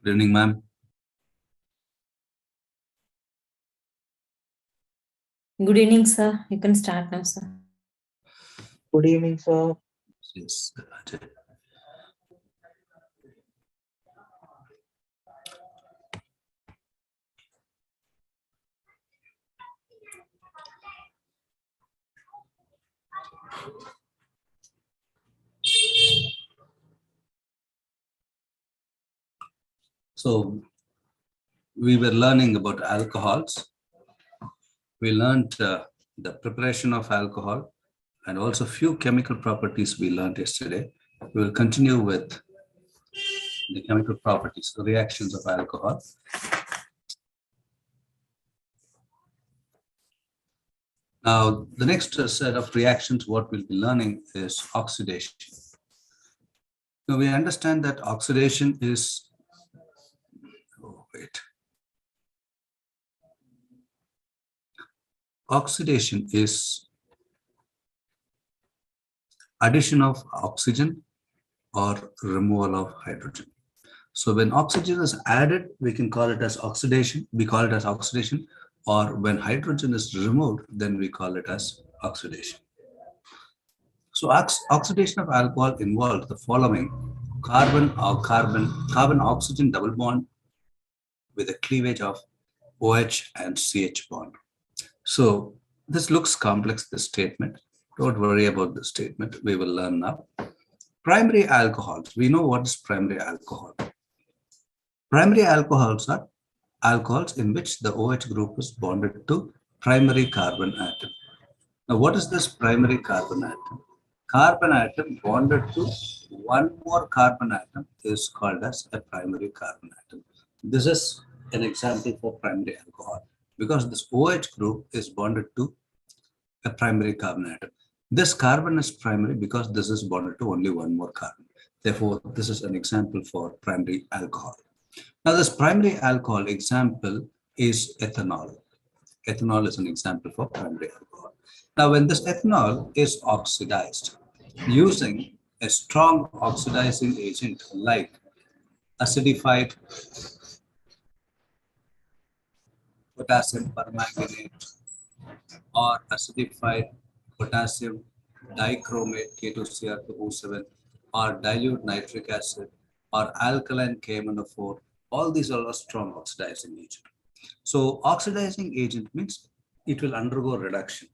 Good evening, ma'am. Good evening, sir. You can start now, sir. Good evening, sir. Yes, Ajay. So we were learning about alcohols. We learned the preparation of alcohol and also few chemical properties we learned yesterday. We will continue with the chemical properties, the reactions of alcohol. Now, the next set of reactions, what we'll be learning is oxidation. Now, we understand that oxidation is, oxidation is addition of oxygen or removal of hydrogen. So when oxygen is added, we can call it as oxidation. We call it as oxidation, or when hydrogen is removed, then we call it as oxidation. So oxidation of alcohol involves the following: carbon-oxygen double bond with a cleavage of OH and CH bond. So this looks complex, this statement. Don't worry about this statement. We will learn now. Primary alcohols. We know what is primary alcohol. Primary alcohols are alcohols in which the OH group is bonded to primary carbon atom. Now, what is this primary carbon atom? Carbon atom bonded to one more carbon atom is called as a primary carbon atom. This is an example for primary alcohol because this OH group is bonded to a primary carbon atom. This carbon is primary because this is bonded to only one more carbon. Therefore, this is an example for primary alcohol. Now, this primary alcohol example is ethanol. Ethanol is an example for primary alcohol. Now, when this ethanol is oxidized using a strong oxidizing agent like acidified potassium permanganate or acidified potassium dichromate K2Cr2O7 or dilute nitric acid or alkaline KMNO4, all these are a strong oxidizing agent. So oxidizing agent means it will undergo reduction.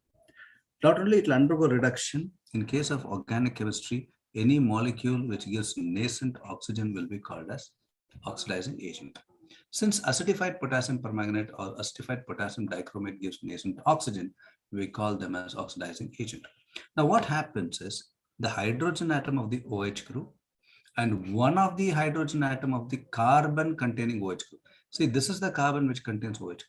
Not only it will undergo reduction, in case of organic chemistry, any molecule which gives nascent oxygen will be called as oxidizing agent. Since acidified potassium permanganate or acidified potassium dichromate gives nascent oxygen, we call them as oxidizing agent. Now what happens is the hydrogen atom of the OH group and one of the hydrogen atom of the carbon containing OH group. See, this is the carbon which contains OH group.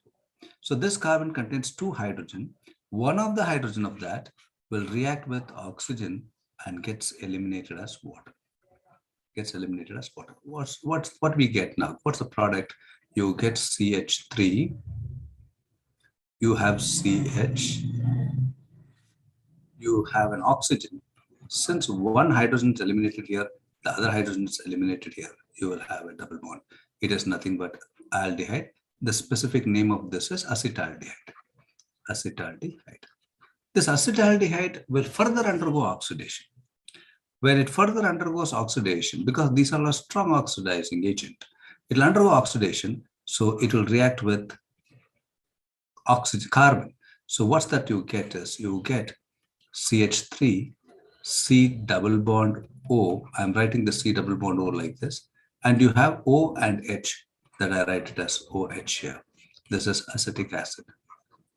So this carbon contains two hydrogen. One of the hydrogen of that will react with oxygen and gets eliminated as water. What we get now? What's the product? You get CH3. You have CH. You have an oxygen. Since one hydrogen is eliminated here, the other hydrogen is eliminated here. You will have a double bond. It is nothing but aldehyde. The specific name of this is acetaldehyde. Acetaldehyde. This acetaldehyde will further undergo oxidation. When it further undergoes oxidation, because these are a strong oxidizing agent, it will undergo oxidation, so it will react with oxygen, carbon. So what's that you get is you get CH3, C double bond O. I'm writing the C double bond O like this. And you have O and H that I write it as OH here. This is acetic acid.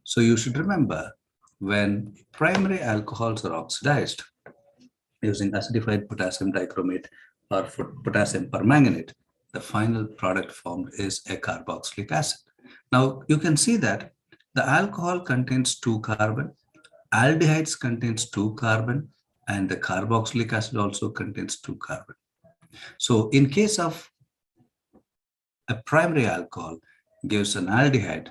So you should remember when primary alcohols are oxidized using acidified potassium dichromate or potassium permanganate, the final product formed is a carboxylic acid. Now you can see that the alcohol contains two carbon, aldehydes contains two carbon, and the carboxylic acid also contains two carbon. So in case of a primary alcohol gives an aldehyde,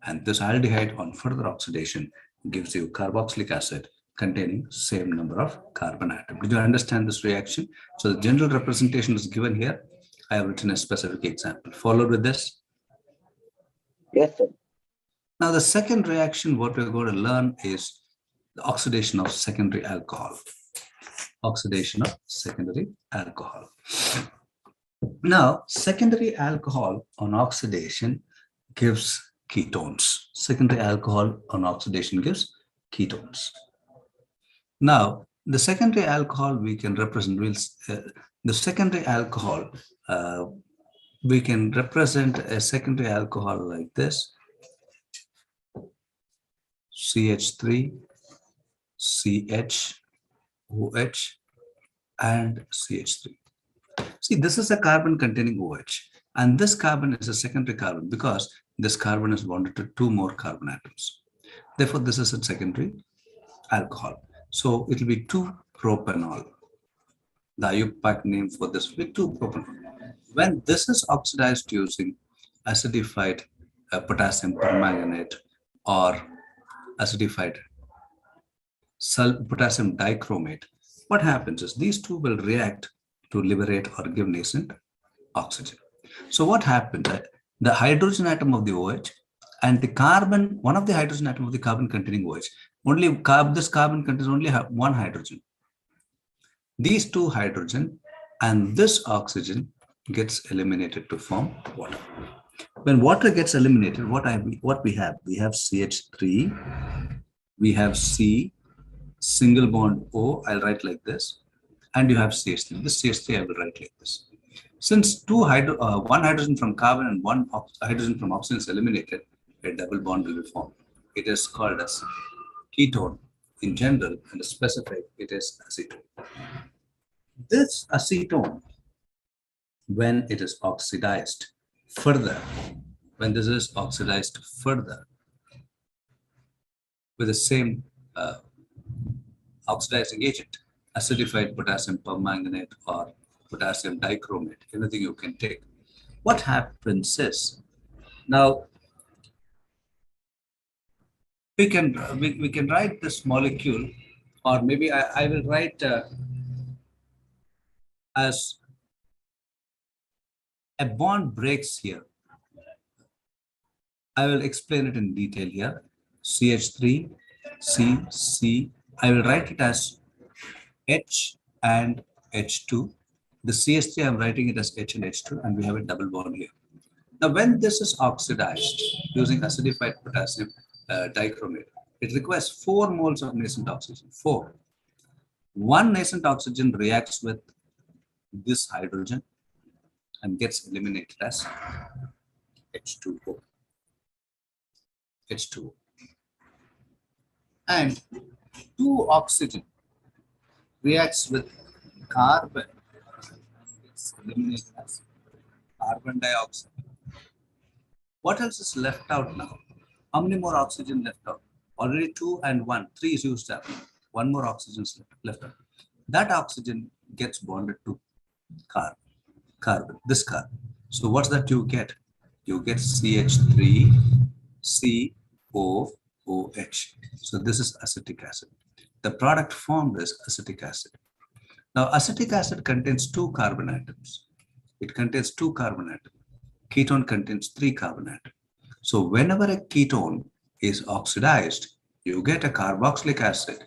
and this aldehyde on further oxidation gives you carboxylic acid containing same number of carbon atom. Did you understand this reaction? So the general representation is given here. I have written a specific example. Followed with this? Yes, sir. Now, the second reaction, what we're going to learn is the oxidation of secondary alcohol. Oxidation of secondary alcohol. Now, secondary alcohol on oxidation gives ketones. Secondary alcohol on oxidation gives ketones. Now, the secondary alcohol we can represent, the secondary alcohol, we can represent a secondary alcohol like this, CH3, CH, OH, and CH3. See, this is a carbon containing OH, and this carbon is a secondary carbon because this carbon is bonded to two more carbon atoms. Therefore, this is a secondary alcohol. So it will be 2-propanol. The IUPAC name for this will be 2-propanol. When this is oxidized using acidified potassium permanganate or acidified potassium dichromate, what happens is these two will react to liberate or give nascent oxygen. So what happened? The hydrogen atom of the OH and the carbon, one of the hydrogen atom of the carbon containing OH, this carbon contains only one hydrogen. These two hydrogen and this oxygen gets eliminated to form water. When water gets eliminated, what we have CH3, we have C, single bond O, I'll write like this, and you have CH3. This CH3 I will write like this. Since one hydrogen from carbon and one hydrogen from oxygen is eliminated, a double bond will be formed. It is called as ketone in general, and specific it is acetone. This acetone, when it is oxidized further, when this is oxidized further with the same oxidizing agent, acidified potassium permanganate or potassium dichromate, anything you can take. What happens is, now we can write this molecule, or maybe I will write as a bond breaks here. I will explain it in detail here. CH3, C, C. I will write it as H and H2. The CH3, I'm writing it as H and H2, and we have a double bond here. Now, when this is oxidized using acidified potassium dichromate, it requires 4 moles of nascent oxygen. 4. One nascent oxygen reacts with this hydrogen and gets eliminated as H2O. H2O. And 2 oxygen reacts with carbon and gets eliminated as carbon dioxide. What else is left out now? How many more oxygen left out? Already 2 and 1. 3 is used up. 1 more oxygen is left out. That oxygen gets bonded to carbon, this carbon. So what's that you get? You get CH3, COOH. So this is acetic acid. The product formed is acetic acid. Now acetic acid contains 2 carbon atoms. It contains 2 carbon atoms. Ketone contains 3 carbon atoms. So whenever a ketone is oxidized, you get a carboxylic acid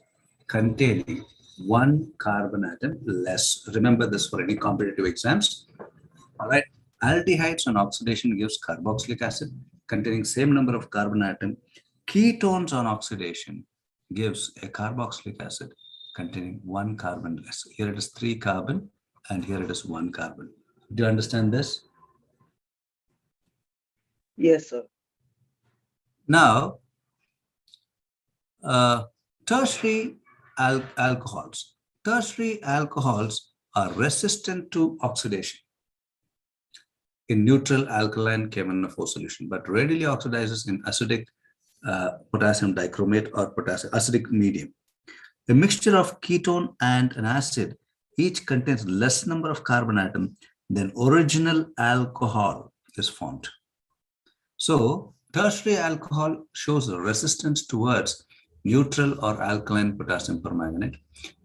containing 1 carbon atom less. Remember this for any competitive exams. All right. Aldehydes on oxidation gives carboxylic acid containing same number of carbon atom. Ketones on oxidation gives a carboxylic acid containing 1 carbon less. Here it is 3 carbon and here it is 1 carbon. Do you understand this? Yes, sir. Now, tertiary alcohols. Tertiary alcohols are resistant to oxidation in neutral alkaline KMnO4 solution, but readily oxidizes in acidic potassium dichromate or acidic medium. A mixture of ketone and an acid each contains less number of carbon atom than original alcohol is formed. So tertiary alcohol shows a resistance towards neutral or alkaline potassium permanganate,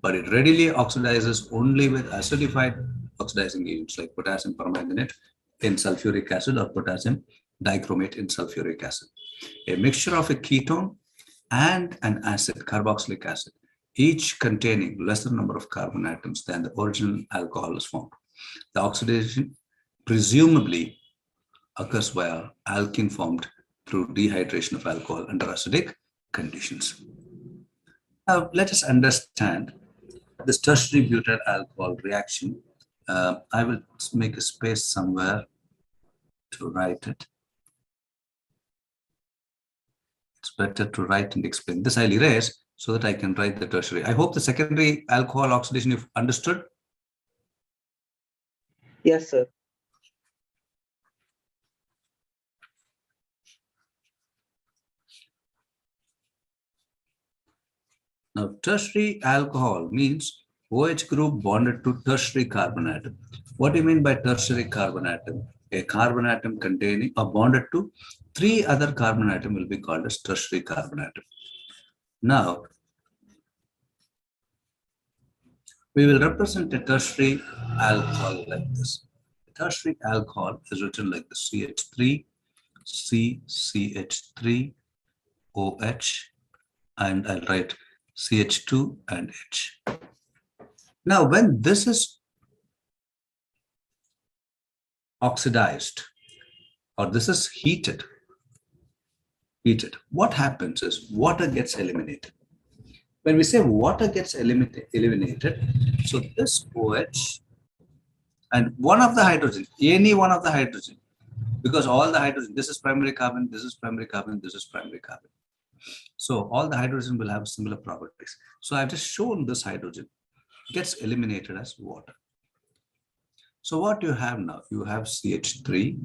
but it readily oxidizes only with acidified oxidizing agents like potassium permanganate in sulfuric acid or potassium dichromate in sulfuric acid. A mixture of a ketone and an acid, carboxylic acid, each containing lesser number of carbon atoms than the original alcohol is formed. The oxidation presumably occurs via alkene formed through dehydration of alcohol under acidic conditions. Now, let us understand this tertiary butyl alcohol reaction. I will make a space somewhere to write it. It's better to write and explain. This I'll erase so that I can write the tertiary. I hope the secondary alcohol oxidation you've understood. Yes, sir. Now, tertiary alcohol means OH group bonded to tertiary carbon atom. What do you mean by tertiary carbon atom? A carbon atom containing or bonded to 3 other carbon atom will be called as tertiary carbon atom. Now, we will represent a tertiary alcohol like this. A tertiary alcohol is written like the CH3, CCH3, OH, and I'll write CH2 and H. Now, when this is oxidized or this is heated, what happens is water gets eliminated. When we say water gets eliminated, so this OH and one of the hydrogen, any one of the hydrogen, because all the hydrogen, this is primary carbon, this is primary carbon, this is primary carbon. So all the hydrogen will have similar properties. So I've just shown this hydrogen gets eliminated as water. So what you have now, you have CH3,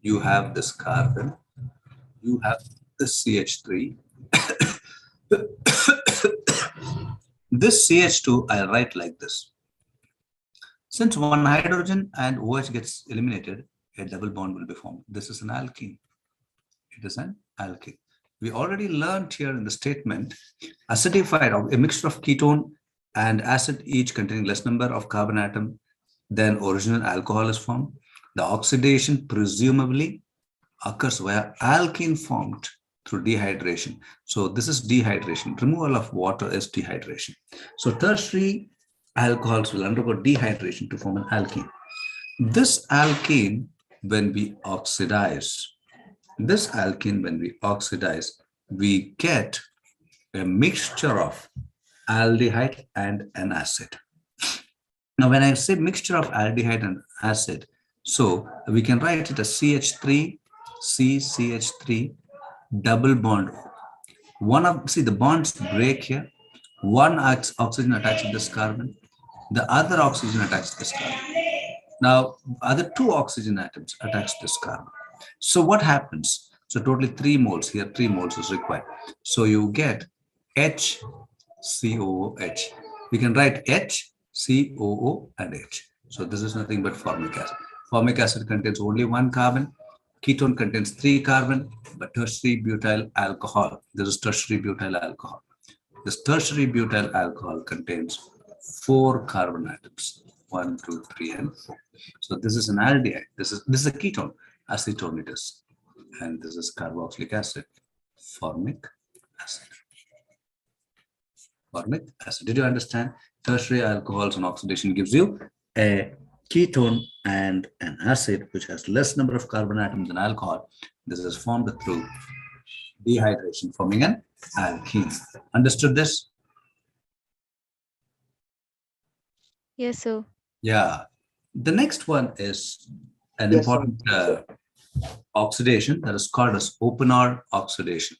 you have this carbon, you have this CH3. This CH2, I'll write like this. Since one hydrogen and OH gets eliminated, a double bond will be formed. This is an alkene. It is an alkene. We already learned here in the statement, acidified, a mixture of ketone and acid, each containing less number of carbon atom than original alcohol is formed. The oxidation presumably occurs via alkene formed through dehydration. So this is dehydration. Removal of water is dehydration. So tertiary alcohols will undergo dehydration to form an alkene. This alkene, when we oxidize, we get a mixture of aldehyde and an acid. Now, when I say mixture of aldehyde and acid, so we can write it as CH3, CCH3, double bond. The bonds break here. One oxygen attached to this carbon, the other oxygen attached to this carbon. Now, other 2 oxygen atoms attached to this carbon. So what happens? So totally 3 moles here, 3 moles is required. So you get HCOOH. We can write HCOO and H. So this is nothing but formic acid. Formic acid contains only 1 carbon. Ketone contains 3 carbon, but tertiary butyl alcohol, this is tertiary butyl alcohol. This tertiary butyl alcohol contains 4 carbon atoms, 1, 2, 3, and 4. So this is an aldehyde. This is a ketone, acetone it is. And this is carboxylic acid, formic acid. Formic acid. Did you understand? Tertiary alcohols and oxidation gives you a ketone and an acid which has less number of carbon atoms than alcohol. This is formed through dehydration, forming an alkene. Understood this? Yes, sir. Yeah. The next one is an Yes, sir. important oxidation that is called as open-R oxidation.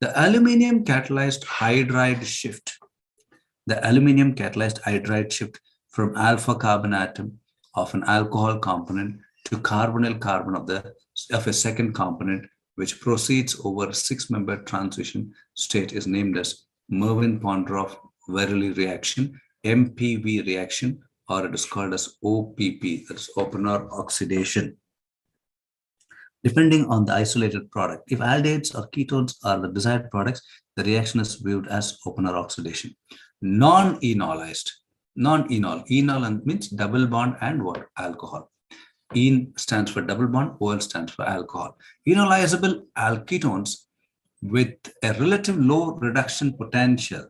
The aluminium catalyzed hydride shift. The aluminium catalyzed hydride shift from alpha carbon atom of an alcohol component to carbonyl carbon of a second component, which proceeds over a 6-member transition state, is named as Mervin-Pondorf-Verily reaction, MPV reaction, or it is called as OPP, that is open-R oxidation. Depending on the isolated product, if aldehydes or ketones are the desired products, the reaction is viewed as open-R oxidation. Non-enolized Non-enol. Enol means double bond and what? Alcohol. En stands for double bond, OL stands for alcohol. Enolizable alketones with a relative low reduction potential,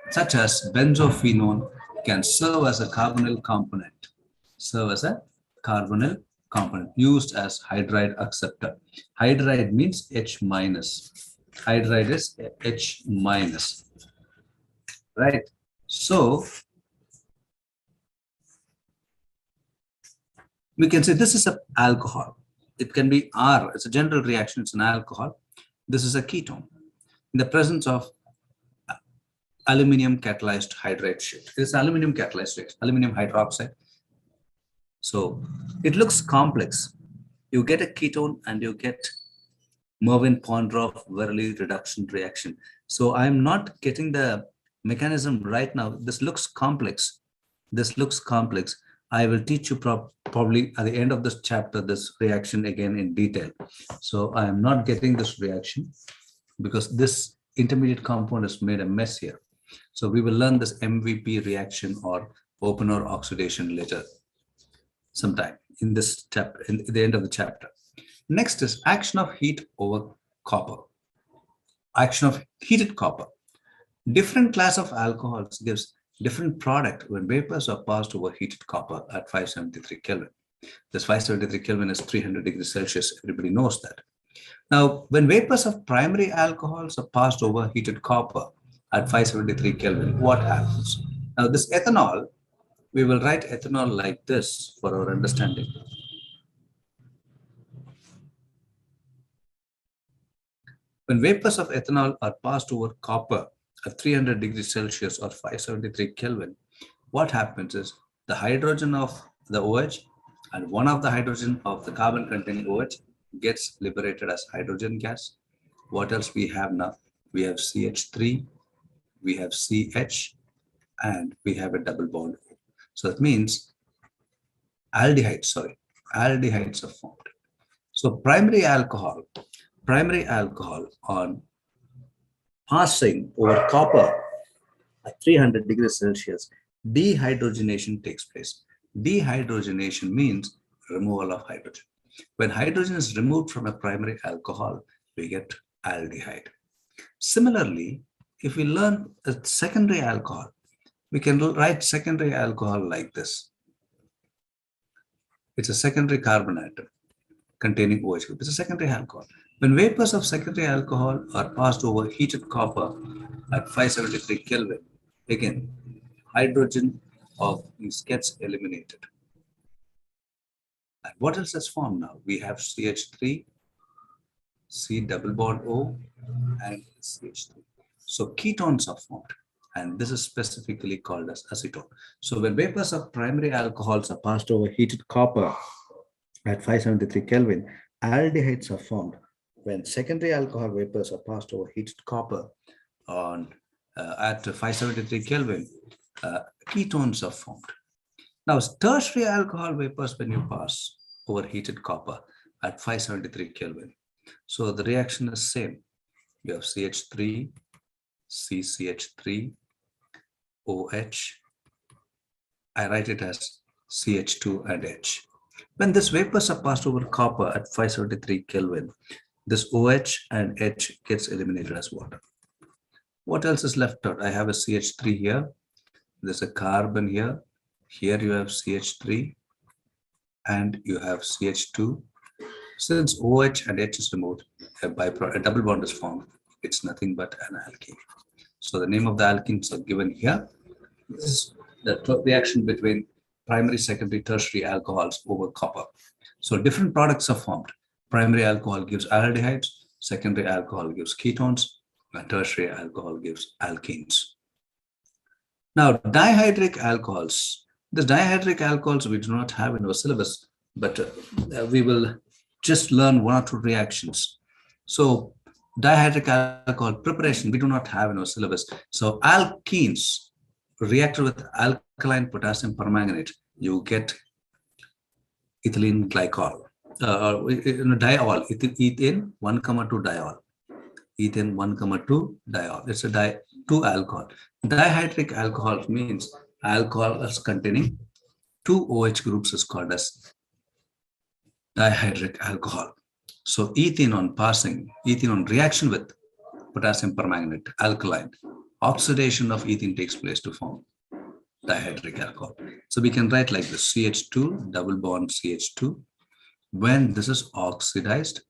such as benzophenone, can serve as a carbonyl component. Serve as a carbonyl component used as hydride acceptor. Hydride means H minus. Hydride is H minus, right? So we can say this is an alcohol. It can be R. It's a general reaction. It's an alcohol. This is a ketone in the presence of aluminum catalyzed hydride shift. It is aluminum catalyzed reaction, aluminum hydroxide. So it looks complex. You get a ketone and you get Mervin-Pondroff-Verley reduction reaction. So I'm not getting the mechanism right now. This looks complex. This looks complex. I will teach you probably at the end of this chapter, this reaction again in detail. So I am not getting this reaction because this intermediate compound has made a mess here. So we will learn this MVP reaction or opener oxidation later sometime in this chapter, in the end of the chapter. Next is action of heat over copper. Action of heated copper. Different class of alcohols gives different product when vapors are passed over heated copper at 573 Kelvin. This 573 Kelvin is 300 degrees Celsius. Everybody knows that. Now, when vapors of primary alcohols are passed over heated copper at 573 Kelvin, what happens? Now, this ethanol, we will write ethanol like this for our understanding. When vapors of ethanol are passed over copper at 300 degrees Celsius or 573 Kelvin, what happens is the hydrogen of the OH and one of the hydrogen of the carbon containing OH gets liberated as hydrogen gas. What else we have now? We have CH3, we have CH, and we have a double bond. So that means aldehydes are formed. So primary alcohol on passing over copper at 300 degrees Celsius, dehydrogenation takes place. Dehydrogenation means removal of hydrogen. When hydrogen is removed from a primary alcohol, we get aldehyde. Similarly, if we learn a secondary alcohol, we can write secondary alcohol like this. It's a secondary carbon atom containing OH group. It's a secondary alcohol. When vapors of secondary alcohol are passed over heated copper at 573 Kelvin, again, hydrogen of these gets eliminated. And what else is formed now? We have CH3, C double bond O, and CH3. So ketones are formed, and this is specifically called as acetone. So when vapors of primary alcohols are passed over heated copper at 573 Kelvin, aldehydes are formed. When secondary alcohol vapors are passed over heated copper at 573 Kelvin, ketones are formed. Now, tertiary alcohol vapors when you pass over heated copper at 573 Kelvin. So the reaction is same. You have CH3, CCH3, OH. I write it as CH2 and H. When these vapors are passed over copper at 573 Kelvin, this OH and H gets eliminated as water. What else is left out? I have a CH3 here. There's a carbon here. Here you have CH3 and you have CH2. Since OH and H is removed, a double bond is formed. It's nothing but an alkene. So the name of the alkenes are given here. This is the reaction between primary, secondary, tertiary alcohols over copper. So different products are formed. Primary alcohol gives aldehydes, secondary alcohol gives ketones, and tertiary alcohol gives alkenes. Now, dihydric alcohols. The dihydric alcohols we do not have in our syllabus, but we will just learn one or two reactions. So dihydric alcohol preparation, we do not have in our syllabus. So alkenes reacted with alkaline potassium permanganate, you get ethylene glycol, diol, ethane 1,2 diol. ethane 1,2 diol. It's a 2 alcohol. Dihydric alcohol means alcohol is containing 2 OH groups is called as dihydric alcohol. So ethene on reaction with potassium permanganate, alkaline, oxidation of ethene takes place to form dihydric alcohol. So we can write like this: CH2 double bond CH2. When this is oxidized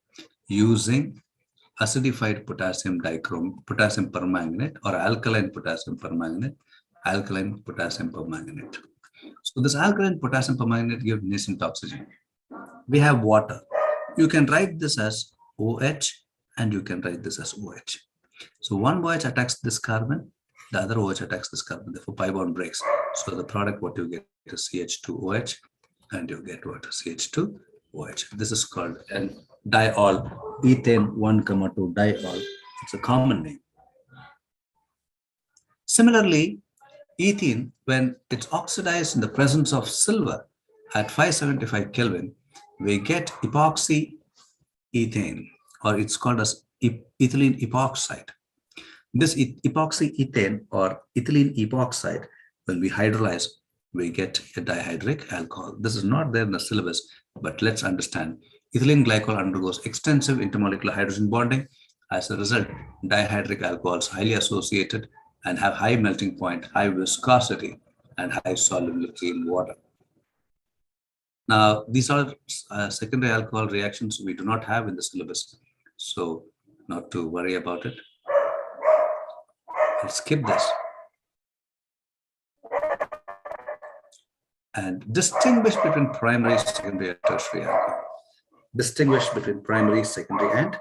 using acidified potassium permanganate or alkaline potassium permanganate. So this alkaline potassium permanganate gives nascent oxygen. We have water. You can write this as OH and you can write this as OH. So one OH attacks this carbon, the other OH attacks this carbon. Therefore, pi bond breaks. So the product what you get is CH2OH and you get what? CH2OH. This is called an diol, ethane 1,2 diol. It's a common name. Similarly, ethene, when it's oxidized in the presence of silver at 575 Kelvin, we get epoxy ethane, or it's called as ethylene epoxide. This epoxy ethane or ethylene epoxide, when we hydrolyze, we get a dihydric alcohol. This is not there in the syllabus, but let's understand. Ethylene glycol undergoes extensive intermolecular hydrogen bonding. As a result, dihydric alcohols are highly associated and have high melting point, high viscosity, and high solubility in water. Now, these are secondary alcohol reactions we do not have in the syllabus, so not to worry about it. Let's skip this. And distinguish between primary, secondary, and tertiary alcohol. Distinguish between primary, secondary, and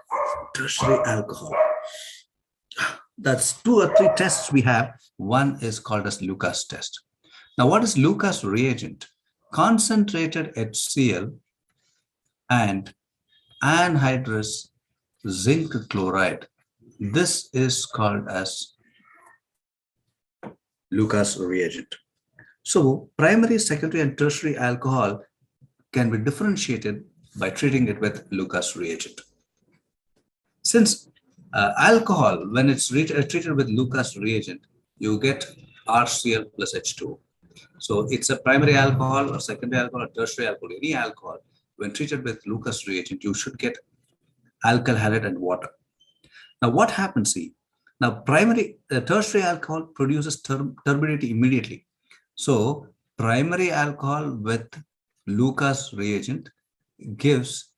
tertiary alcohol. That's 2 or 3 tests we have. One is called as Lucas test. Now, what is Lucas reagent? Concentrated HCl and anhydrous zinc chloride. This is called as Lucas reagent. So primary, secondary, and tertiary alcohol can be differentiated by treating it with Lucas reagent. Since alcohol, when it's treated with Lucas reagent, you get RCl plus H2O. So it's a primary alcohol or secondary alcohol or tertiary alcohol, any alcohol. When treated with Lucas reagent, you should get alkyl halide and water. Now what happens, see? Now tertiary alcohol produces turbidity immediately. So primary alcohol with Lucas reagent gives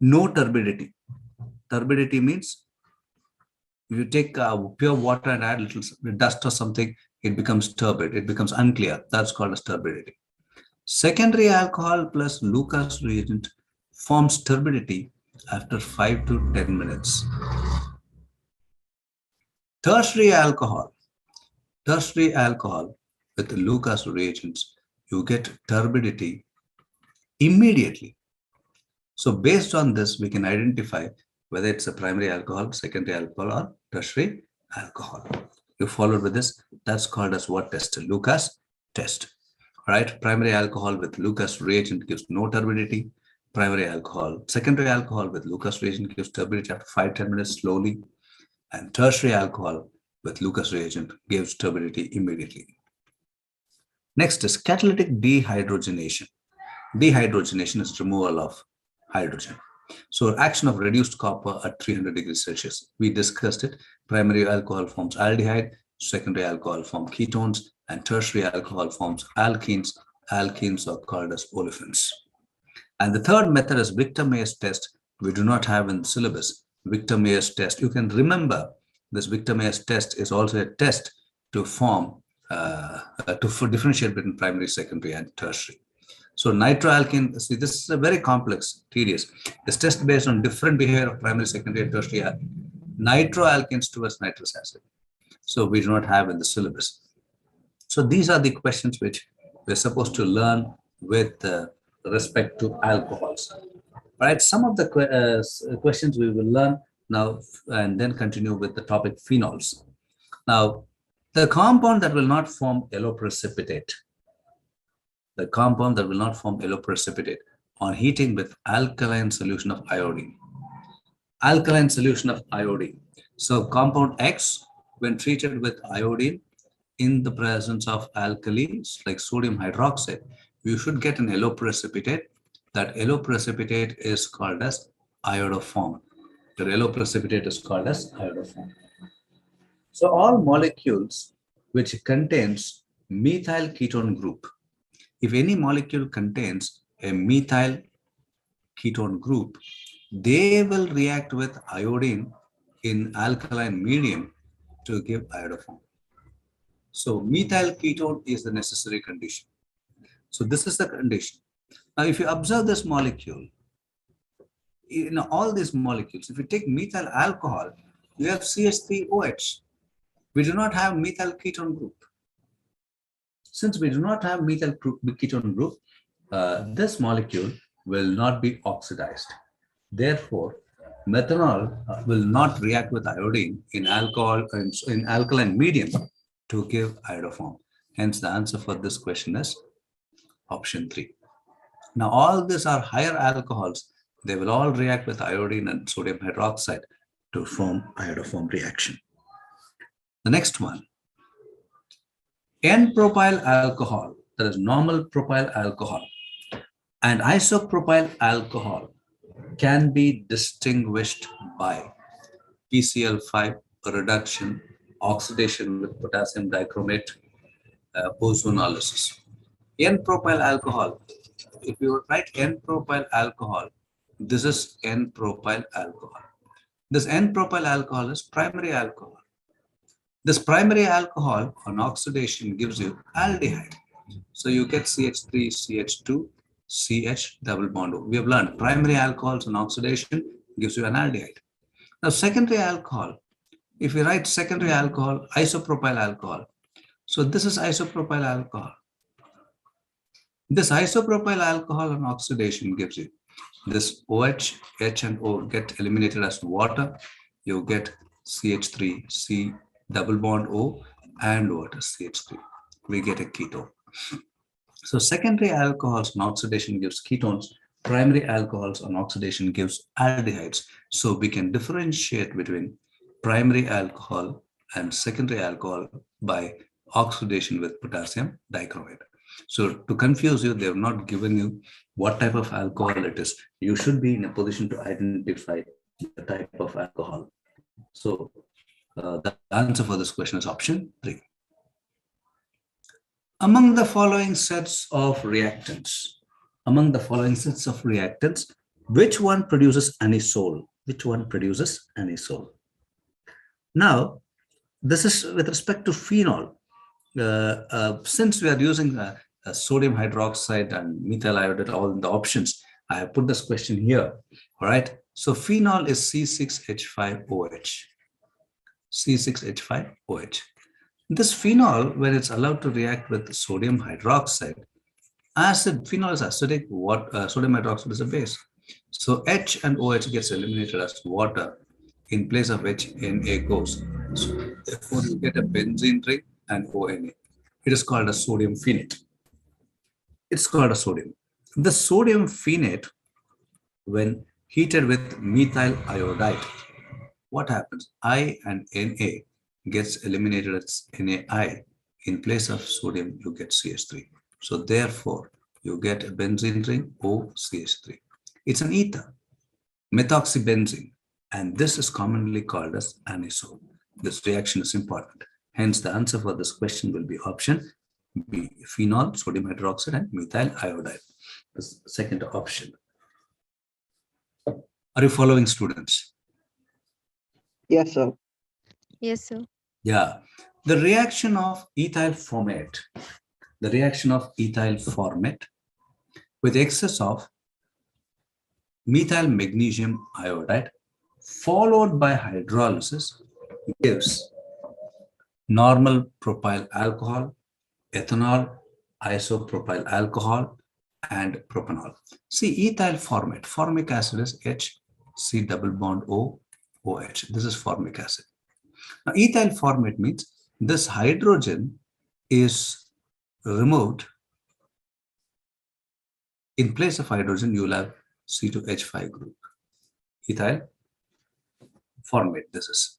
no turbidity. Turbidity means if you take pure water and add little dust or something, it becomes turbid, it becomes unclear. That's called as turbidity. Secondary alcohol plus Lucas reagent forms turbidity after 5 to 10 minutes. Tertiary alcohol with the Lucas reagents, you get turbidity immediately. So based on this, we can identify whether it's a primary alcohol, secondary alcohol, or tertiary alcohol. You followed with this. That's called as what test? Lucas test. All right. Primary alcohol with Lucas reagent gives no turbidity. Secondary alcohol with Lucas reagent gives turbidity after 5-10 minutes slowly. And tertiary alcohol with Lucas reagent gives turbidity immediately. Next is catalytic dehydrogenation. Dehydrogenation is removal of hydrogen. So action of reduced copper at 300 degrees Celsius. We discussed it. Primary alcohol forms aldehyde, secondary alcohol forms ketones, and tertiary alcohol forms alkenes. Alkenes are called as olefins. And the third method is Victor-Meyer's test. We do not have in the syllabus. Victor-Meyer's test. You can remember this Victor-Meyer's test is also a test to form, to differentiate between primary, secondary, and tertiary. So nitroalkane, see, this is a very complex, tedious. This test based on different behavior of primary, secondary, and tertiary nitroalkanes towards nitrous acid. So we do not have in the syllabus. So these are the questions which we're supposed to learn with respect to alcohols. All right, some of the questions we will learn now and then continue with the topic phenols. Now, the compound that will not form yellow precipitate. The compound that will not form yellow precipitate on heating with alkaline solution of iodine. alkaline solution of iodine. So compound X, when treated with iodine in the presence of alkalis like sodium hydroxide, you should get an yellow precipitate. That yellow precipitate is called as iodoform. The yellow precipitate is called as iodoform. So all molecules which contains methyl ketone group, if any molecule contains a methyl ketone group, they will react with iodine in alkaline medium to give iodoform. So methyl ketone is the necessary condition. So this is the condition. Now, if you observe this molecule, in all these molecules, if you take methyl alcohol, you have CH3OH. We do not have methyl ketone group. Since we do not have methyl ketone group, this molecule will not be oxidized. Therefore, methanol will not react with iodine in alkaline medium to give iodoform. Hence, the answer for this question is option 3. Now, all these are higher alcohols. They will all react with iodine and sodium hydroxide to form iodoform reaction. The next one, N-propyl alcohol, that is normal propyl alcohol, and isopropyl alcohol can be distinguished by PCl5 reduction, oxidation with potassium dichromate, ozonolysis. N-propyl alcohol, if you write N-propyl alcohol, this is N-propyl alcohol. This N-propyl alcohol is primary alcohol. This primary alcohol on oxidation gives you aldehyde. So you get CH3, CH2, CH double bond O. We have learned primary alcohols on oxidation gives you an aldehyde. Now secondary alcohol, if we write secondary alcohol, isopropyl alcohol. So this is isopropyl alcohol. This isopropyl alcohol on oxidation gives you this OH, H and O get eliminated as water. You get CH3, C double bond O and water, CH3. We get a ketone. So secondary alcohols on oxidation gives ketones. Primary alcohols on oxidation gives aldehydes. So we can differentiate between primary alcohol and secondary alcohol by oxidation with potassium dichromate. So to confuse you, they have not given you what type of alcohol it is. You should be in a position to identify the type of alcohol. So the answer for this question is option 3. Among the following sets of reactants, which one produces anisole? Which one produces anisole? Now, this is with respect to phenol. Since we are using sodium hydroxide and methyl iodide, all in the options, I have put this question here. All right. So phenol is C6H5OH. C6H5OH. This phenol, when it's allowed to react with sodium hydroxide, phenol is acidic, sodium hydroxide is a base. So H and OH gets eliminated as water. In place of H, Na goes. So therefore, you get a benzene ring and ONA. It is called a sodium phenate. It's called a sodium. The sodium phenate, when heated with methyl iodide, what happens? I and Na gets eliminated as NaI. In place of sodium, you get CH3. So therefore, you get a benzene ring, OCH3. It's an ether, methoxybenzene, and this is commonly called as anisole. This reaction is important. Hence, the answer for this question will be option B, phenol, sodium hydroxide, and methyl iodide. The second option. Are you following, students? Yes, sir. Yes, sir. Yeah. The reaction of ethyl formate, with excess of methyl magnesium iodide followed by hydrolysis gives normal propyl alcohol, ethanol, isopropyl alcohol, and propanol. See, ethyl formate, formic acid is H, C double bond O, OH. This is formic acid. Now, ethyl formate means this hydrogen is removed. In place of hydrogen, you will have C2H5 group, ethyl formate this is.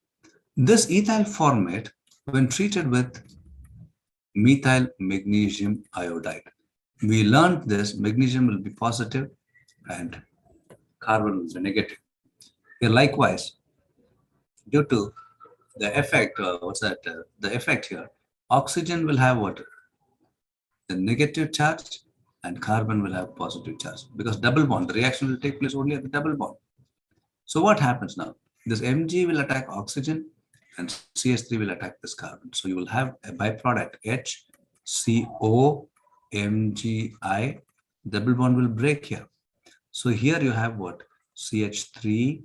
This ethyl formate, when treated with methyl magnesium iodide, we learned this magnesium will be positive and carbon will be negative. Here, likewise, due to the effect, the effect here, oxygen will have what? The negative charge and carbon will have positive charge because double bond, the reaction will take place only at the double bond. So what happens now? This Mg will attack oxygen and CH3 will attack this carbon. So you will have a byproduct HCO Mgi, double bond will break here. So here you have what? CH3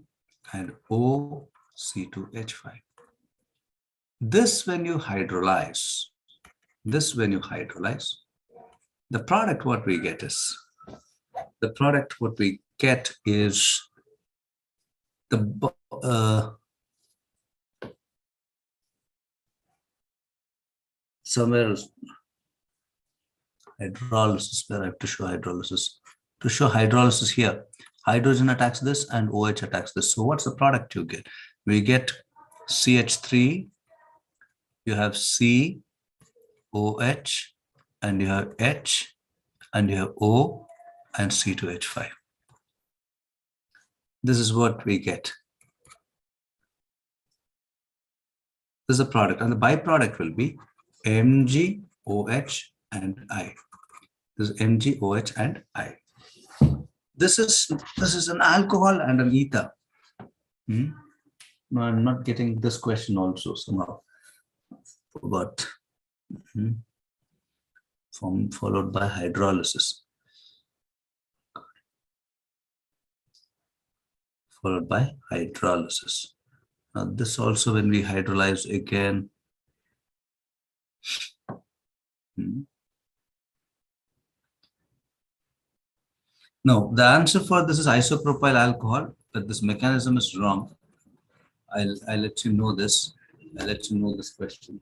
and O C2H5. This when you hydrolyze, the product what we get is the somewhere else, hydrolysis, where I have to show hydrolysis. To show hydrolysis here, hydrogen attacks this and OH attacks this. So what's the product you get? We get CH3, you have C, OH, and you have H, and you have O, and C2H5. This is what we get. This is a product, and the byproduct will be Mg, OH, and I. This is Mg, OH, and I. This is an alcohol and an ether. No, I'm not getting this question also somehow. But followed by hydrolysis. Followed by hydrolysis. Now this also when we hydrolyze again. No, the answer for this is isopropyl alcohol, but this mechanism is wrong. I'll let you know this. I'll let you know this question.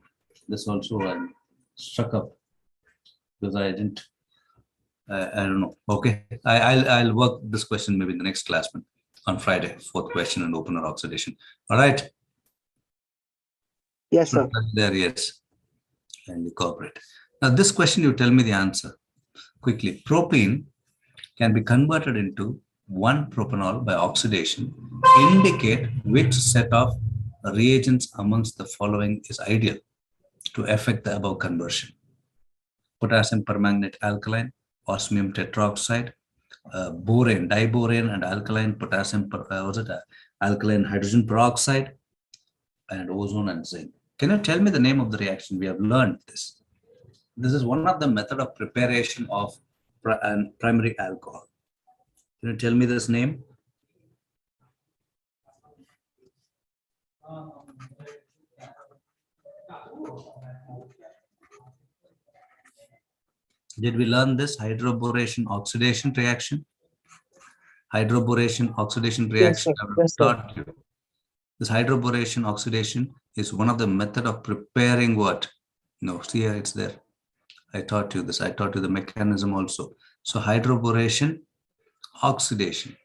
This also I'm struck up because I didn't. I don't know. Okay, I'll work this question maybe in the next class on Friday. Fourth question and opener oxidation. All right. Yes, sir. There, yes. And you cooperate. Now this question, you tell me the answer quickly. Propene can be converted into 1-propanol by oxidation. Indicate which set of reagents amongst the following is ideal to effect the above conversion. Potassium permanganate alkaline, osmium tetroxide, borane, diborane, and alkaline potassium, alkaline hydrogen peroxide, and ozone and zinc. Can you tell me the name of the reaction? We have learned this. This is one of the method of preparation of primary alcohol. Can you tell me this name? Did we learn this hydroboration oxidation reaction? Hydroboration oxidation reaction. Yes, sir. Taught you. This hydroboration oxidation is one of the method of preparing what? No, see here it's there. I taught you this. I taught you the mechanism also. So hydroboration oxidation.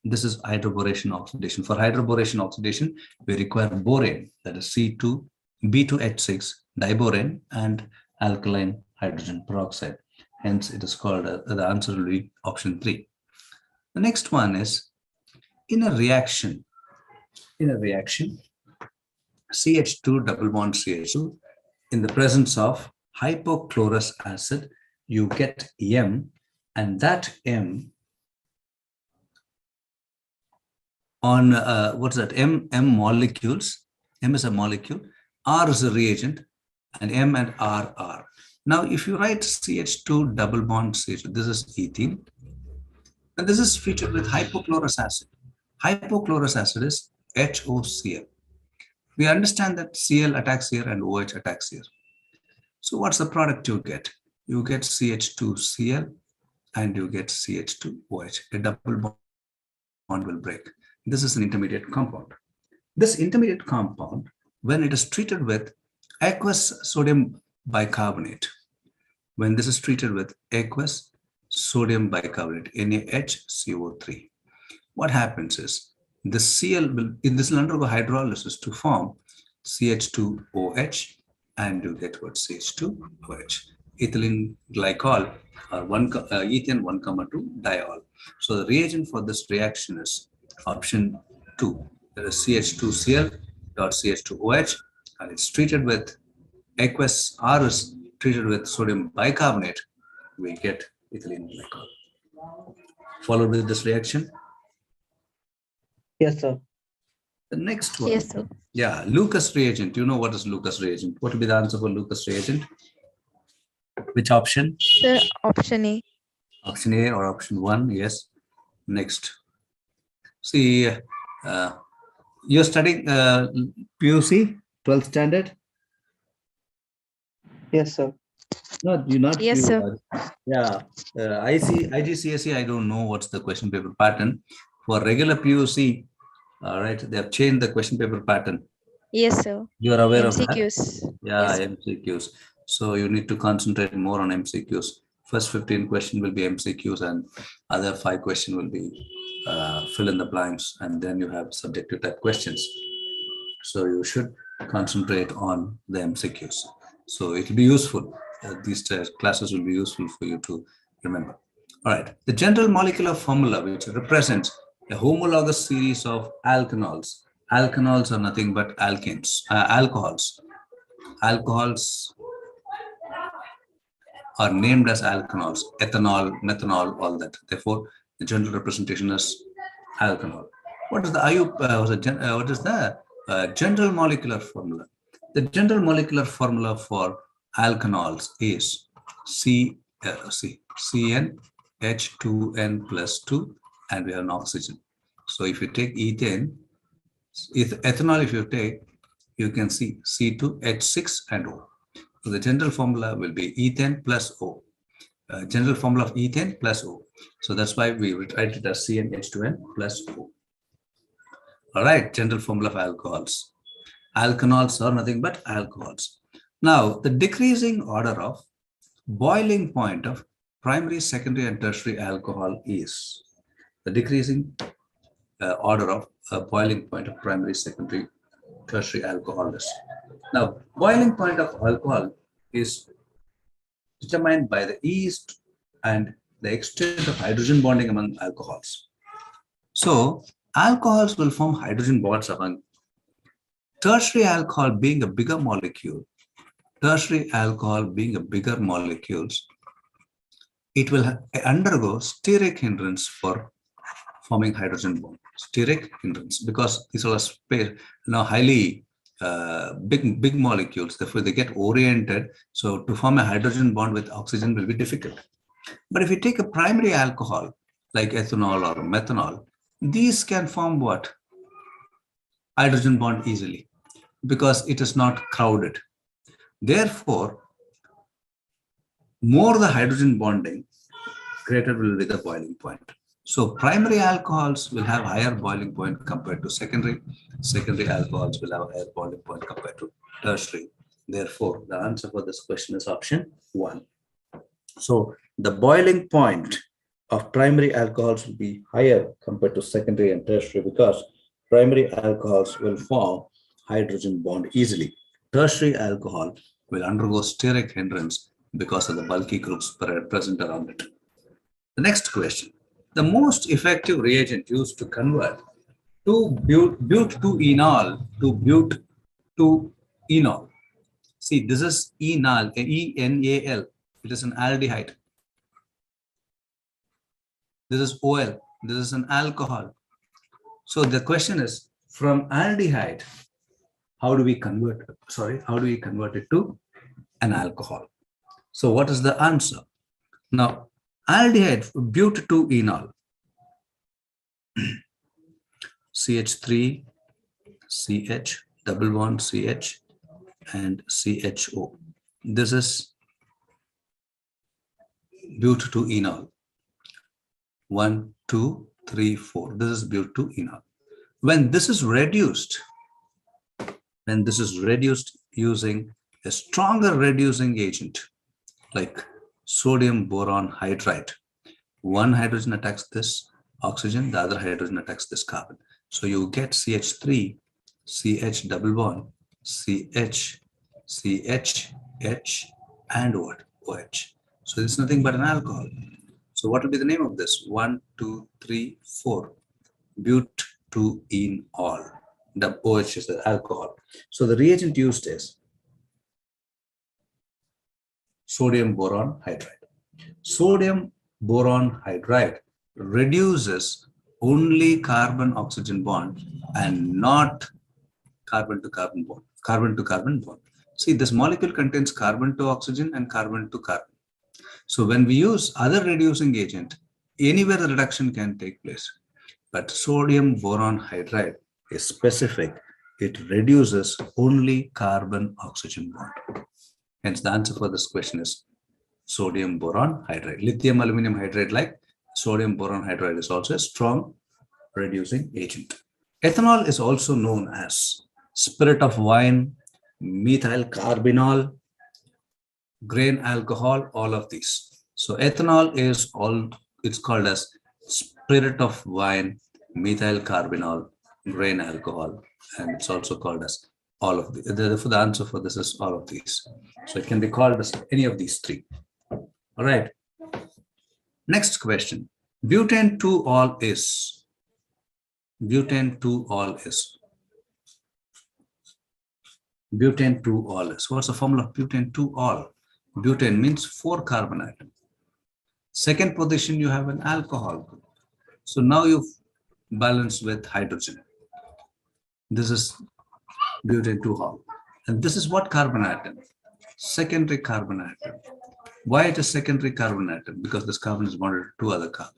This is hydroboration oxidation. For hydroboration oxidation, we require borane, that is C2, B2H6, diborane, and alkaline hydrogen peroxide. Hence, it is called, the answer will be option 3. The next one is, in a reaction, CH2 double bond CH2, in the presence of hypochlorous acid, you get M, and that M on what's that? M molecules. M is a molecule. R is a reagent, and M and R are. Now, if you write CH2 double bond CH2, this is ethene, and this is featured with hypochlorous acid. Hypochlorous acid is HOCl. We understand that Cl attacks here and OH attacks here. So what's the product you get? You get CH2Cl and you get CH2OH. A double bond will break. This is an intermediate compound. This intermediate compound, when it is treated with aqueous sodium bicarbonate, when this is treated with aqueous sodium bicarbonate, NaHCO3. What happens is the Cl will undergo hydrolysis to form CH2OH, and you get what? CH2OH. Ethylene glycol or ethane 1,2 diol. So the reagent for this reaction is option 2. There is CH2Cl dot CH2OH, and it's treated with aqueous or is treated with sodium bicarbonate. We get ethylene glycol. Followed with this reaction. Yes, sir. The next one. Yes, sir. Yeah, Lucas reagent. You know what is Lucas reagent? What will be the answer for Lucas reagent? Which option? Sir, option A. Option A or option 1? Yes. Next. See, you're studying PUC, 12th standard? Yes, sir. No, you're not. Yes, sir. Yeah. IGCSE, I don't know what's the question paper pattern. For regular PUC, all right, they have changed the question paper pattern. Yes, sir. You are aware of that? MCQs. Yeah, Yes, sir. MCQs. So you need to concentrate more on MCQs. First 15 questions will be MCQs, and other 5 questions will be fill in the blanks, and then you have subjective type questions. So you should concentrate on the MCQs. So it will be useful. These classes will be useful for you to remember. All right. The general molecular formula, which represents a homologous series of alkanols. Alkanols are nothing but alkanes, alcohols. Alcohols are named as alkanols, ethanol, methanol, all that. Therefore, the general representation is alkanol. What is the general molecular formula? The general molecular formula for alkanols is CnH2n plus 2, and we have an oxygen. So if you take ethane, ethanol, if you take, you can see C2H6 and O. So the general formula will be ethane plus O. General formula of ethane plus O. So that's why we write it as CnH2n plus O. All right, general formula of alcohols. Alkanols are nothing but alcohols. Now, the decreasing order of boiling point of primary, secondary, and tertiary alcohol is the decreasing order of boiling point of primary, secondary, tertiary alcohol is. Now, boiling point of alcohol is determined by the yeast and the extent of hydrogen bonding among alcohols. So, alcohols will form hydrogen bonds among tertiary alcohol being a bigger molecule. Tertiary alcohol being a bigger molecules, it will undergo steric hindrance for forming hydrogen bond. Steric hindrance, because these are highly big molecules. Therefore, they get oriented. So to form a hydrogen bond with oxygen will be difficult. But if you take a primary alcohol like ethanol or methanol, these can form what? Hydrogen bond easily, because it is not crowded. Therefore, more the hydrogen bonding, greater will be the boiling point. So primary alcohols will have higher boiling point compared to secondary. Secondary alcohols will have a higher boiling point compared to tertiary. Therefore, the answer for this question is option 1. So the boiling point of primary alcohols will be higher compared to secondary and tertiary, because primary alcohols will form hydrogen bond easily. Tertiary alcohol will undergo steric hindrance because of the bulky groups present around it. The next question. The most effective reagent used to convert but-2-enol to but-2-enol. See, this is enal, E-N-A-L. It is an aldehyde. This is OL. This is an alcohol. So the question is, from aldehyde, how do we convert it to an alcohol? So what is the answer? Now, aldehyde, but-2-enol, CH3, CH, double bond CH, and CHO. This is but-2-enol. 1, 2, 3, 4. This is but-2-enol. When this is reduced using a stronger reducing agent like sodium boron hydride, One hydrogen attacks this oxygen, the other hydrogen attacks this carbon. So you get CH3, CH double bond, CH, CH, H, and what? OH. So it's nothing but an alcohol. So what will be the name of this? 1, 2, 3, 4. Butenol. The OH is the alcohol. So the reagent used is sodium boron hydride. Sodium boron hydride reduces only carbon oxygen bond and not carbon to carbon bond. Carbon to carbon bond. See, this molecule contains carbon to oxygen and carbon to carbon. So when we use other reducing agent, anywhere the reduction can take place. But sodium boron hydride is specific. It reduces only carbon oxygen bond. Hence the answer for this question is sodium boron hydride. Lithium aluminum hydride, like sodium boron hydride, is also a strong reducing agent. Ethanol is also known as spirit of wine, methyl carbinol, grain alcohol, all of these. So ethanol is it's called as spirit of wine, methyl carbinol, grain alcohol, and it's also called as all of the. Therefore, the answer for this is all of these. So it can be called as any of these three. All right. Next question. Butane 2-ol is. Butane 2-ol is. Butane 2-ol is. What's the formula of butane 2-ol? Butane means 4 carbon atom. Second position, you have an alcohol group. So now you've balanced with hydrogen. This is butane 2-ol. And this is what carbon atom? Secondary carbon atom. Why it is secondary carbon atom? Because this carbon is bonded to 2 other carbon.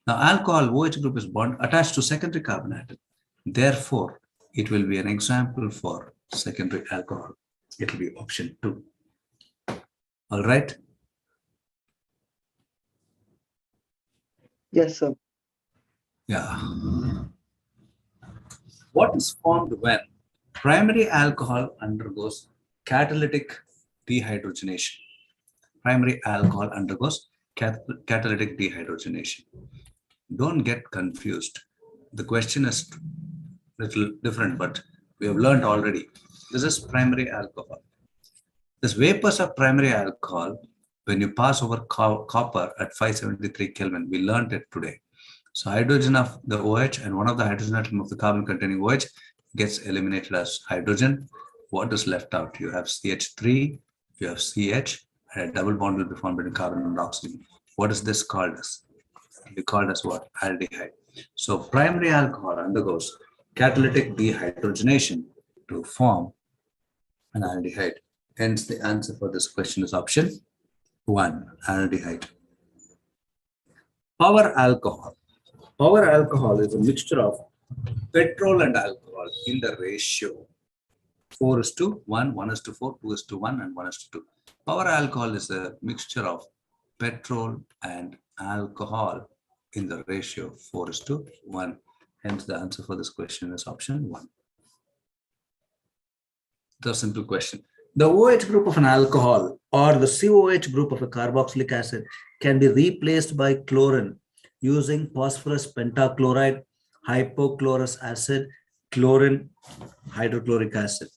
Now alcohol OH group is attached to secondary carbon atom. Therefore, it will be an example for secondary alcohol. It will be option 2. All right. Yes, sir. Yeah. What is formed when primary alcohol undergoes catalytic dehydrogenation? Primary alcohol undergoes catalytic dehydrogenation. Don't get confused. The question is a little different, but we have learned already. This is primary alcohol. This vapors of primary alcohol, when you pass over copper at 573 Kelvin, we learned it today. So hydrogen of the OH and one of the hydrogen atom of the carbon containing OH gets eliminated as hydrogen. What is left out? You have CH3, you have CH, and a double bond will be formed between carbon and oxygen. What is this called as? It will be called as what? Aldehyde. So primary alcohol undergoes catalytic dehydrogenation to form an aldehyde. Hence the answer for this question is option 1, aldehyde. Power alcohol. Power alcohol is a mixture of petrol and alcohol in the ratio 4:1, 1:4, 2:1, and 1:2. Power alcohol is a mixture of petrol and alcohol in the ratio 4:1. Hence, the answer for this question is option 1. The simple question. The OH group of an alcohol or the COH group of a carboxylic acid can be replaced by chlorine using phosphorus pentachloride, hypochlorous acid, chlorine, hydrochloric acid.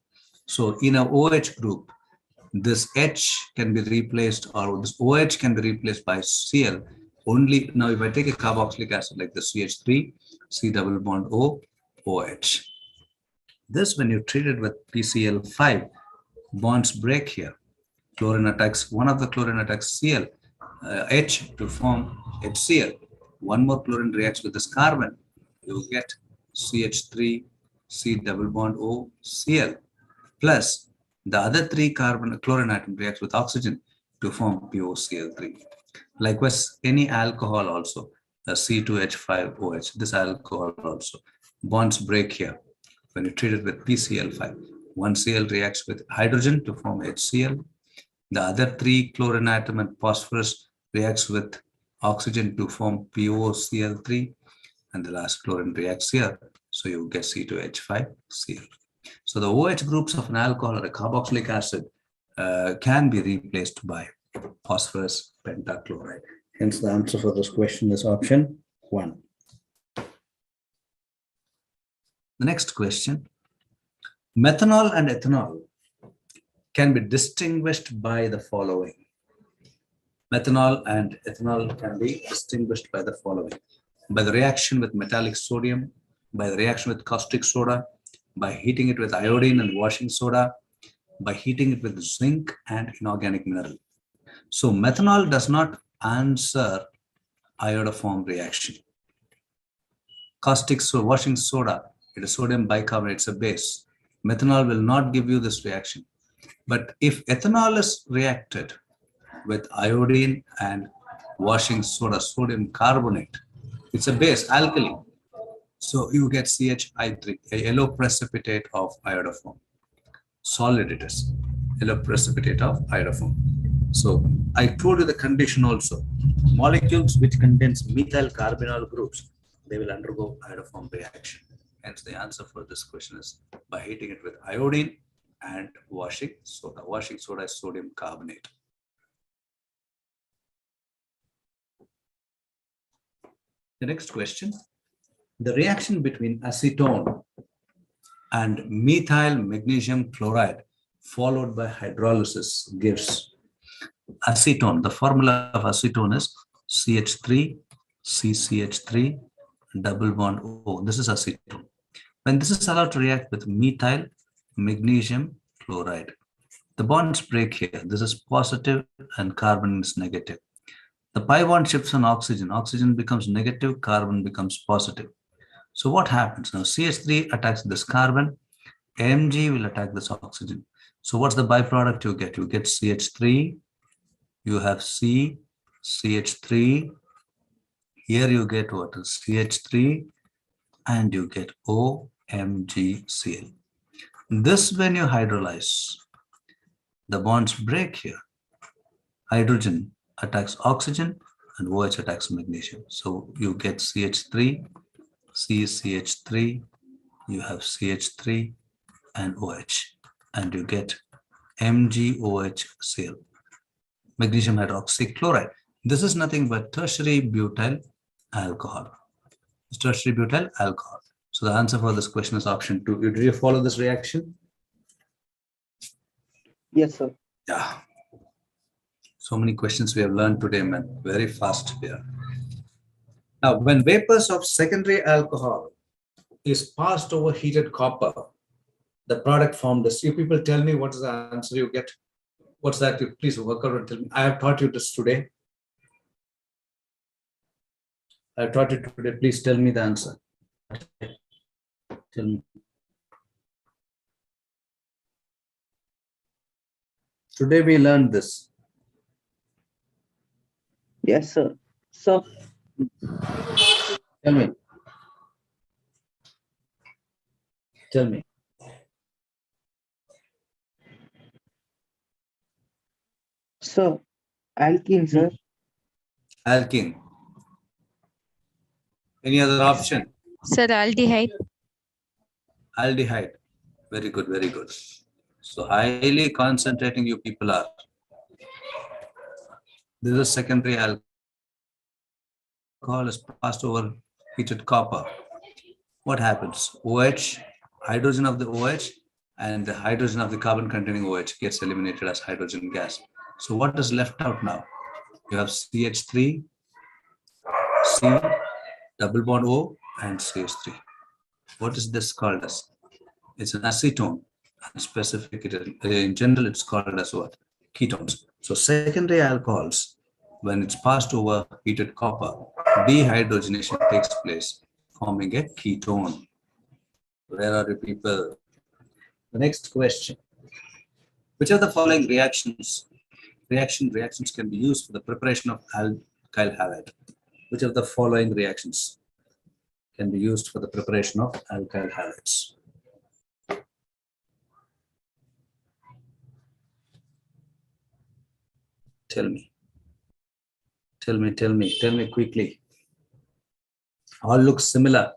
So in a OH group, this H can be replaced, or this OH can be replaced by Cl only. Now, if I take a carboxylic acid like the CH3, C double bond O, OH. This, when you treat it with PCl5, bonds break here. Chlorine attacks, one of the chlorine attacks Cl, H to form HCl. One more chlorine reacts with this carbon. You get CH3, C double bond O, Cl, plus the other 3 chlorine atom reacts with oxygen to form POCl3. Likewise, any alcohol also, the C2H5OH, this alcohol also, bonds break here. When you treat it with PCl5, one Cl reacts with hydrogen to form HCl. The other 3 chlorine atom and phosphorus reacts with oxygen to form POCl3, and the last chlorine reacts here, so you get C2H5Cl. So the OH groups of an alcohol or a carboxylic acid can be replaced by phosphorus pentachloride. Hence, the answer for this question is option 1. The next question. Methanol and ethanol can be distinguished by the following. Methanol and ethanol can be distinguished by the following. By the reaction with metallic sodium, by the reaction with caustic soda, by heating it with iodine and washing soda, by heating it with zinc and inorganic mineral. So methanol does not answer iodoform reaction. Caustic soda, washing soda, it is sodium bicarbonate, it's a base. Methanol will not give you this reaction. But if ethanol is reacted with iodine and washing soda, sodium carbonate, it's a base, alkali. So you get CHI3, a yellow precipitate of iodoform. Solid it is, yellow precipitate of iodoform. So I told you the condition also. Molecules which contains methyl carbonyl groups, they will undergo iodoform reaction. Hence the answer for this question is by heating it with iodine and washing soda. Washing soda is sodium carbonate. The next question. The reaction between acetone and methyl magnesium chloride followed by hydrolysis gives acetone. The formula of acetone is CH3, CCH3, double bond O. This is acetone. When this is allowed to react with methyl magnesium chloride, the bonds break here. This is positive and carbon is negative. The pi bond shifts on oxygen. Oxygen becomes negative, carbon becomes positive. So what happens now? CH3 attacks this carbon, Mg will attack this oxygen. So what's the byproduct you get? You get CH3, you have C, CH3, here you get what is CH3, and you get OMgCl. This when you hydrolyze, the bonds break here. Hydrogen attacks oxygen and OH attacks magnesium. So you get CH3, CH3, you have CH3 and OH, and you get MgOHCl, magnesium hydroxy chloride. This is nothing but tertiary butyl alcohol. It's tertiary butyl alcohol. So the answer for this question is option 2. Did you follow this reaction? Yes, sir. Yeah. So many questions we have learned today, man. Very fast here. Now, when vapors of secondary alcohol is passed over heated copper, the product formed is. You people tell me what is the answer you get. What's that? You please work out and tell me. I have taught you this today. I have taught it today. Please tell me the answer. Tell me. Today we learned this. Yes, sir. So, Tell me. Tell me. so alkene, sir. Alkene. Any other option? Sir, aldehyde. Aldehyde. Very good, very good. So highly concentrating you people are. This is secondary alcohol is passed over heated copper. What happens? OH, hydrogen of the OH and the hydrogen of the carbon containing OH gets eliminated as hydrogen gas. So what is left out now? You have CH3, C, double bond O and CH3. What is this called as? It's an acetone. Specific, in general, it's called as what? Ketones. So secondary alcohols, when it's passed over heated copper, dehydrogenation takes place, forming a ketone. Where are you people? The next question. Which of the following reactions can be used for the preparation of alkyl halide? Which of the following reactions can be used for the preparation of alkyl halides? Tell me. Tell me quickly. All look similar.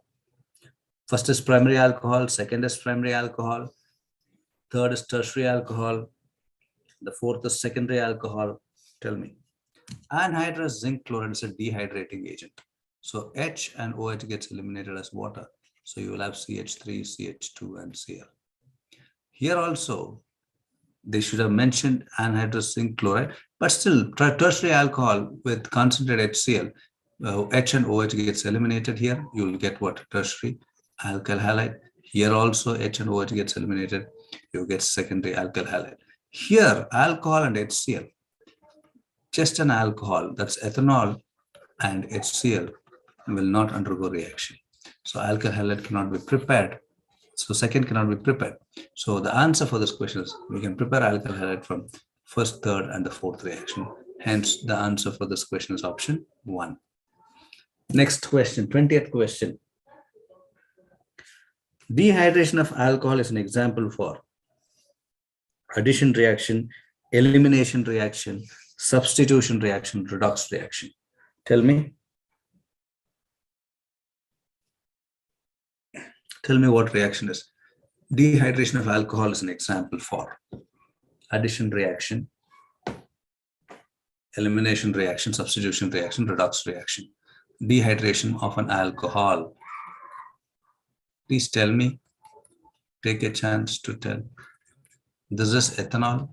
First is primary alcohol, second is primary alcohol, third is tertiary alcohol, the fourth is secondary alcohol. Tell me. Anhydrous zinc chloride is a dehydrating agent. So H and OH gets eliminated as water. So you will have CH3, CH2, and Cl. Here also, they should have mentioned anhydrous zinc chloride, but still tertiary alcohol with concentrated HCl, H and OH gets eliminated here. You will get what? Tertiary alkyl halide. Here also H and OH gets eliminated. You get secondary alkyl halide. Here, alcohol and HCl, just an alcohol, that's ethanol and HCl, will not undergo reaction. So alkyl halide cannot be prepared. So second cannot be prepared. So the answer for this question is we can prepare alkyl halide from first, third, and the fourth reaction. Hence, the answer for this question is option 1. Next question, 20th question. Dehydration of alcohol is an example for addition reaction, elimination reaction, substitution reaction, redox reaction. Tell me what reaction is. Dehydration of alcohol is an example for addition reaction, elimination reaction, substitution reaction, redox reaction. Dehydration of an alcohol. Please tell me. Take a chance to tell. This is ethanol.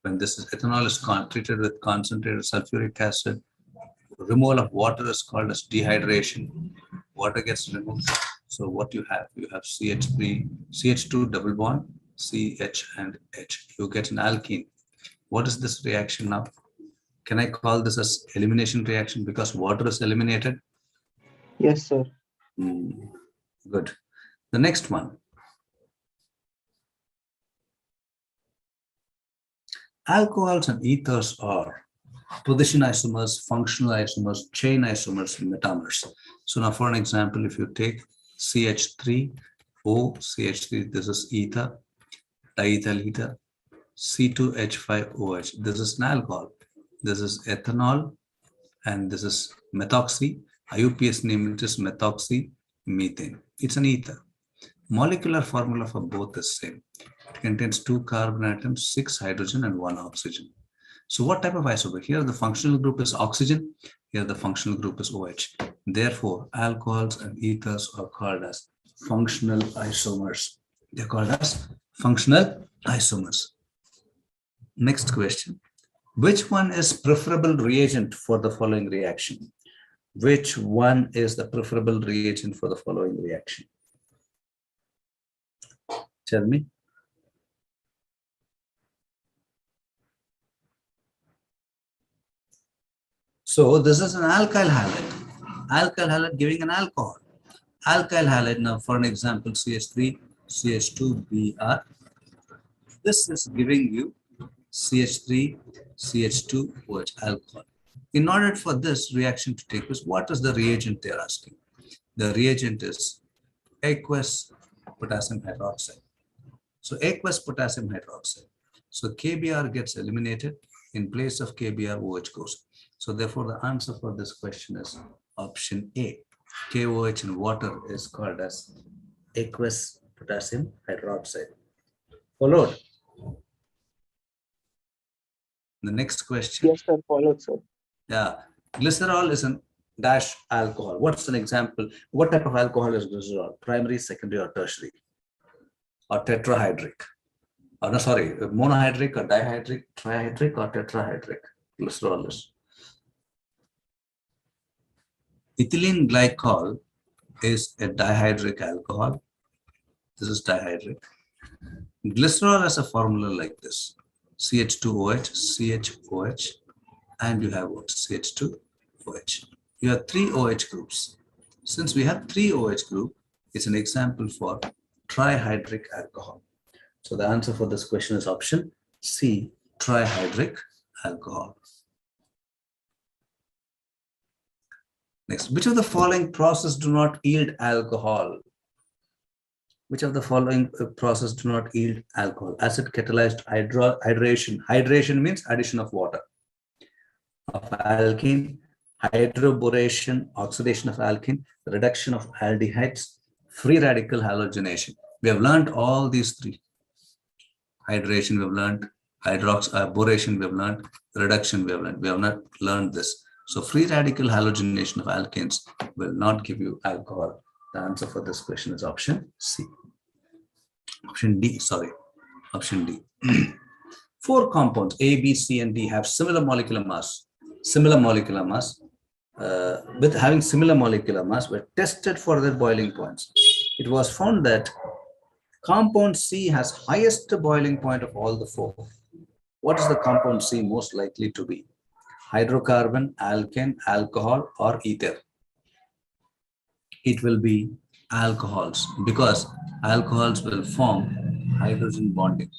When this is ethanol is treated with concentrated sulfuric acid, removal of water is called as dehydration. Water gets removed. So what you have CH3, CH2 double bond, CH and H. You get an alkene. What is this reaction now? Can I call this as elimination reaction because water is eliminated? Yes, sir. Good. The next one. Alcohols and ethers are position isomers, functional isomers, chain isomers, and metamers. So now for an example, if you take CH3, O, CH3, this is ether, diethyl ether, C2H5OH, this is an alcohol. This is ethanol, and this is methoxy. IUPAC name it is methoxymethane. It's an ether. Molecular formula for both is same. It contains 2 carbon atoms, 6 hydrogen, and 1 oxygen. So what type of isomer? Here the functional group is oxygen. Here the functional group is OH. Therefore, alcohols and ethers are called as functional isomers. They're called as functional isomers. Next question. Which one is preferable reagent for the following reaction? Which one is the preferable reagent for the following reaction? Tell me. So this is an alkyl halide. Alkyl halide giving an alcohol. Alkyl halide, now for an example, CH3, CH2Br. This is giving you CH3, CH2OH alcohol. In order for this reaction to take place, what is the reagent they're asking? The reagent is aqueous potassium hydroxide. So aqueous potassium hydroxide. So KBr gets eliminated. In place of KBr, OH goes. So therefore, the answer for this question is option A. KOH in water is called as aqueous potassium hydroxide. Followed. The next question. Yes, sir. Followed, sir. Yeah, glycerol is an dash alcohol. What's an example? What type of alcohol is glycerol? Primary, secondary, or tertiary? Or tetrahydric? Or no, sorry, monohydric or dihydric, trihydric or tetrahydric? Glycerol is. Ethylene glycol is a dihydric alcohol. This is dihydric. Glycerol has a formula like this. CH2OH, CHOH, and you have what? CH2OH. You have 3 OH groups. Since we have 3 OH group, it's an example for trihydric alcohol. So the answer for this question is option C, trihydric alcohol. Next, which of the following process do not yield alcohol? Which of the following process do not yield alcohol? Acid catalyzed hydration. Hydration means addition of water. Of alkene, hydroboration, oxidation of alkene, reduction of aldehydes, free radical halogenation. We have learned all these 3. Hydration we have learned, boration we have learned, reduction we have learned. We have not learned this. So free radical halogenation of alkanes will not give you alcohol. The answer for this question is option C. Option D, sorry. Option D. 4 compounds A, B, C, and D have similar molecular mass. With having similar molecular mass were tested for their boiling points. It was found that compound C has highest boiling point of all the 4. What is the compound C most likely to be? Hydrocarbon, alkane, alcohol, or ether? It will be alcohols, because alcohols will form hydrogen bonding.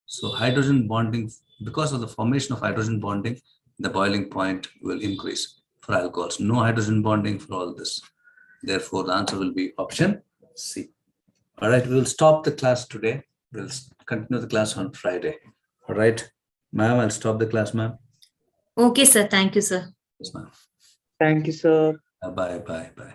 So hydrogen bonding, because of the formation of hydrogen bonding, the boiling point will increase for alcohols. No hydrogen bonding for all this. Therefore, the answer will be option C. All right, we will stop the class today. We'll continue the class on Friday. All right, ma'am, I'll stop the class, ma'am. Okay, sir. Thank you, sir. Yes, ma'am. Thank you, sir. Bye.